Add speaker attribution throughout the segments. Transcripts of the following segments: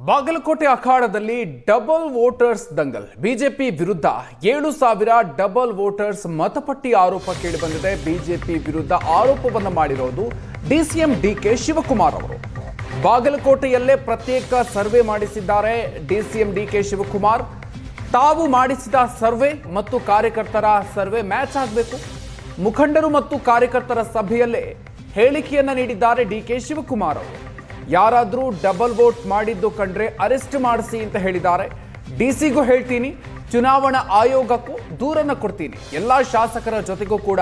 Speaker 1: ಬಾಗಲಕೋಟೆ ಅಖಾಡದಲ್ಲಿ double voters ದಂಗಲ್. BJP ವಿರುದ್ಧ 7,000 ಡಬಲ್ ವೋಟರ್ಸ್ ಮತಪಟ್ಟಿ ಆರೋಪ ಕೇಳಿಬಂದಿದೆ. ಬಿಜೆಪಿ ವಿರುದ್ಧ ಆರೋಪವನ್ನು ಮಾಡಿರೋದು ಡಿಸಿಎಂ ಡಿಕೆ ಶಿವಕುಮಾರ್ ಅವರು. ಬಾಗಲಕೋಟೆಯಲ್ಲೇ ಪ್ರತ್ಯೇಕ ಸರ್ವೆ ಮಾಡಿಸಿದ್ದಾರೆ ಡಿಸಿಎಂ ಡಿಕೆ ಶಿವಕುಮಾರ್. ತಾವು ಮಾಡಿಸಿದ ಸರ್ವೆ ಮತ್ತು ಕಾರ್ಯಕರ್ತರ ಸರ್ವೆ ಮ್ಯಾಚ್ ಆಗಬೇಕು. ಮುಖಂಡರು ಮತ್ತು ಕಾರ್ಯಕರ್ತರ ಸಭೆಯಲ್ಲೇ ಹೇಳಿಕೆಯನ್ನ ನೀಡಿದ್ದಾರೆ ಡಿಕೆ ಶಿವಕುಮಾರ್ ಅವರು. ಯಾರಾದರೂ ಡಬಲ್ ವೋಟ್ ಮಾಡಿದ್ದು ಕಂಡ್ರೆ ಅರೆಸ್ಟ್ ಮಾಡಿಸಿ ಅಂತ ಹೇಳಿದ್ದಾರೆ. ಡಿಸಿಗೂ ಹೇಳ್ತೀನಿ, ಚುನಾವಣಾ ಆಯೋಗಕ್ಕೂ ದೂರನ್ನ ಕೊಡ್ತೀನಿ, ಎಲ್ಲಾ ಶಾಸಕರ ಜೊತೆಗೂ ಕೂಡ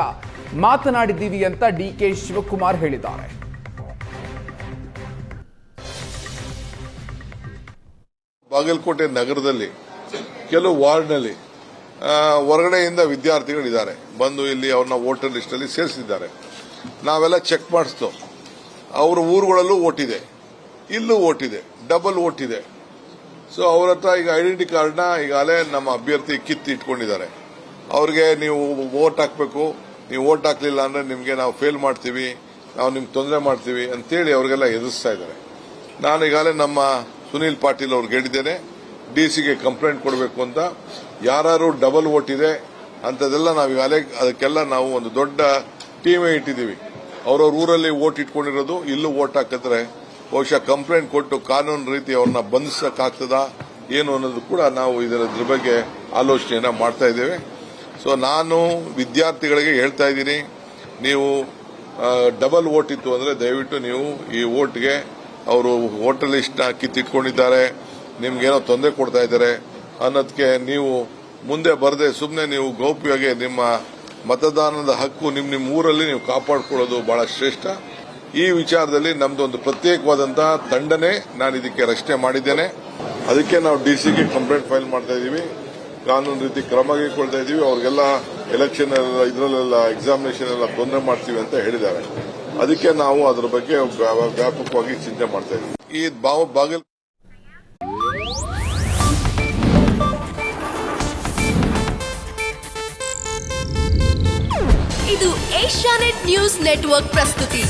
Speaker 1: ಮಾತನಾಡಿದ್ದೀವಿ ಅಂತ ಡಿಕೆ ಶಿವಕುಮಾರ್ ಹೇಳಿದ್ದಾರೆ.
Speaker 2: ಬಾಗಲಕೋಟೆ ನಗರದಲ್ಲಿ ಕೆಲವು ವಾರ್ಡ್ನಲ್ಲಿ ಹೊರಗಡೆಯಿಂದ ವಿದ್ಯಾರ್ಥಿಗಳಿದ್ದಾರೆ, ಬಂದು ಇಲ್ಲಿ ಅವ್ರನ್ನ ವೋಟರ್ ಲಿಸ್ಟ್ ಅಲ್ಲಿ ಸೇರಿಸಿದ್ದಾರೆ. ನಾವೆಲ್ಲ ಚೆಕ್ ಮಾಡಿಸ್ತು. ಅವರ ಊರುಗಳಲ್ಲೂ ವೋಟ್ ಇದೆ, ಇಲ್ಲೂ ವೋಟ್ ಇದೆ, ಡಬಲ್ ವೋಟ್ ಇದೆ. ಸೊ ಅವ್ರ ಹತ್ರ ಈಗ ಐಡೆಂಟಿ ಕಾರ್ಡ್ನ ಈಗಾಗಲೇ ನಮ್ಮ ಅಭ್ಯರ್ಥಿ ಕಿತ್ತು ಇಟ್ಕೊಂಡಿದ್ದಾರೆ. ಅವ್ರಿಗೆ ನೀವು ವೋಟ್ ಹಾಕಬೇಕು, ನೀವು ವೋಟ್ ಹಾಕ್ಲಿಲ್ಲ ಅಂದ್ರೆ ನಿಮಗೆ ನಾವು ಫೇಲ್ ಮಾಡ್ತೀವಿ, ನಾವು ನಿಮ್ಗೆ ತೊಂದರೆ ಮಾಡ್ತೀವಿ ಅಂತೇಳಿ ಅವ್ರಿಗೆಲ್ಲ ಎದುರಿಸ್ತಾ ಇದ್ದಾರೆ. ನಾನು ಈಗಾಗಲೇ ನಮ್ಮ ಸುನೀಲ್ ಪಾಟೀಲ್ ಅವ್ರಿಗೆ ಹೇಳಿದ್ದೇನೆ, ಡಿಸಿಗೆ ಕಂಪ್ಲೇಂಟ್ ಕೊಡಬೇಕು ಅಂತ. ಯಾರು ಡಬಲ್ ವೋಟ್ ಇದೆ ಅಂತದೆಲ್ಲ ನಾವು ಈಗಾಗಲೇ ಅದಕ್ಕೆಲ್ಲ ನಾವು ಒಂದು ದೊಡ್ಡ ಟೀಮೇ ಇಟ್ಟಿದ್ದೀವಿ. ಅವ್ರವ್ರ ಊರಲ್ಲಿ ವೋಟ್ ಇಟ್ಕೊಂಡಿರೋದು, ಇಲ್ಲೂ ವೋಟ್ ಹಾಕಿದ್ರೆ ಬಹುಶಃ ಕಂಪ್ಲೇಂಟ್ ಕೊಟ್ಟು ಕಾನೂನು ರೀತಿ ಅವ್ರನ್ನ ಬಂಧಿಸಕ್ಕಾಗ್ತದಾ ಏನು ಅನ್ನೋದು ಕೂಡ ನಾವು ಇದರ ಬಗ್ಗೆ ಆಲೋಚನೆಯನ್ನ ಮಾಡ್ತಾ ಇದ್ದೇವೆ. ಸೊ ನಾನು ವಿದ್ಯಾರ್ಥಿಗಳಿಗೆ ಹೇಳ್ತಾ ಇದ್ದೀನಿ, ನೀವು ಡಬಲ್ ವೋಟ್ ಇತ್ತು ಅಂದ್ರೆ ದಯವಿಟ್ಟು ನೀವು ಈ ವೋಟ್ಗೆ ಅವರು ವೋಟರ್ ಲಿಸ್ಟ್ ನ ಕಿತ್ತಿಟ್ಕೊಂಡಿದ್ದಾರೆ, ನಿಮ್ಗೇನೋ ತೊಂದರೆ ಕೊಡ್ತಾ ಇದ್ದಾರೆ ಅನ್ನೋದಕ್ಕೆ ನೀವು ಮುಂದೆ ಬರದೆ ಸುಮ್ಮನೆ ನೀವು ಗೌಪ್ಯವಾಗಿ ನಿಮ್ಮ ಮತದಾನದ ಹಕ್ಕು ನಿಮ್ಮ ಊರಲ್ಲಿ ನೀವು ಕಾಪಾಡಿಕೊಳ್ಳೋದು ಬಹಳ ಶ್ರೇಷ್ಠ. ಈ ವಿಚಾರದಲ್ಲಿ ನಮ್ದು ಒಂದು ಪ್ರತ್ಯೇಕವಾದಂತಹ ತಂಡನೆ ನಾನು ಇದಕ್ಕೆ ರಚನೆ ಮಾಡಿದ್ದೇನೆ. ಅದಕ್ಕೆ ನಾವು ಡಿಸಿಗೆ ಕಂಪ್ಲೇಂಟ್ ಫೈಲ್ ಮಾಡ್ತಾ ಇದೀವಿ, ಕಾನೂನು ರೀತಿ ಕ್ರಮ ಕೈಗೊಳ್ತಾ ಇದೀವಿ. ಅವ್ರಿಗೆಲ್ಲ ಎಲೆಕ್ಷನ್ ಇದರಲ್ಲೆಲ್ಲ ಎಕ್ಸಾಮಿನೇಷನ್ ಎಲ್ಲ ತೊಂದರೆ ಮಾಡ್ತೀವಿ ಅಂತ ಹೇಳಿದ್ದಾರೆ. ಅದಕ್ಕೆ ನಾವು ಅದರ ಬಗ್ಗೆ ವ್ಯಾಪಕವಾಗಿ ಚಿಂತೆ ಮಾಡ್ತಾ ಇದೀವಿ. ಈ ಬಾಗಲ್
Speaker 3: ಇದು ಏಷ್ಯಾನೆಟ್ ನ್ಯೂಸ್ ನೆಟ್ವರ್ಕ್ ಪ್ರಸ್ತುತಿ.